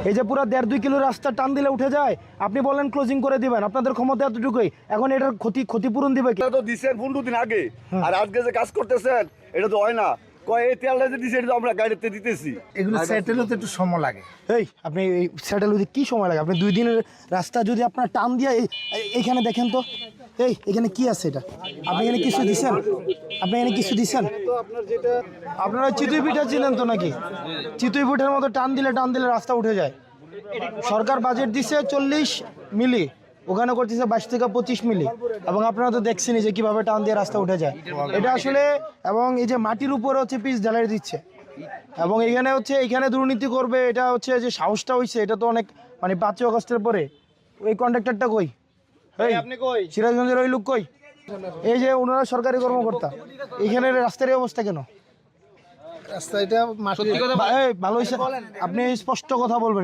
এই যে পুরো 1.5-2 কিলো রাস্তা টান দিলে উঠে যায়, আপনি বলেন ক্লোজিং করে দিবেন, আপনাদের ক্ষমতা এতটুকুই। এখন এটার ক্ষতিপূরণ দিবে কি? তো দিচ্ছেন 15 দিন আগে, আর আজকে যে কাজ করতেছেন এটা তো হয় না। কয় এই তেলটা যে দিচ্ছে এটা তো আমরা গাড়িতে দিতেছি। এগুলো সেটেল হতে একটু সময় লাগে। এই আপনি এই সেটেল হতে কী সময় লাগে? আপনি 2 দিনের রাস্তা যদি আপনার টান দিয়ে এইখানে দেখেন তো, এখানে কি আছে? এটা আপনি এখানে কিছু দিচ্ছেন? আপনি এখানে কিছু দিচ্ছেন? আপনারা চিতুই পিঠা চিনেন তো নাকি? চিতুই পিঠার মতো টান দিলে রাস্তা উঠে যায়। সরকার বাজেট দিচ্ছে 40 মিলি, ওখানে করতেছে 22 থেকে 25 মিলি, এবং আপনারা তো দেখছেনই যে কীভাবে টান দিয়ে রাস্তা উঠে যায়। এটা আসলে, এবং এই যে মাটির উপরে হচ্ছে পিচ ঢালাই দিচ্ছে, এবং এইখানে দুর্নীতি করবে, এটা হচ্ছে যে সাহসটা হয়েছে, এটা তো অনেক, মানে 5 আগস্টের পরে। ওই কন্ট্রাক্টরটা কই? আপনি কই? সিরাজগঞ্জের ওই লোক কই? এই যে ওনারা সরকারি কর্মকর্তা, এখানে রাস্তার এই অবস্থা কেন? রাস্তা এটা ভালো হয়েছে, আপনি স্পষ্ট কথা বলবেন।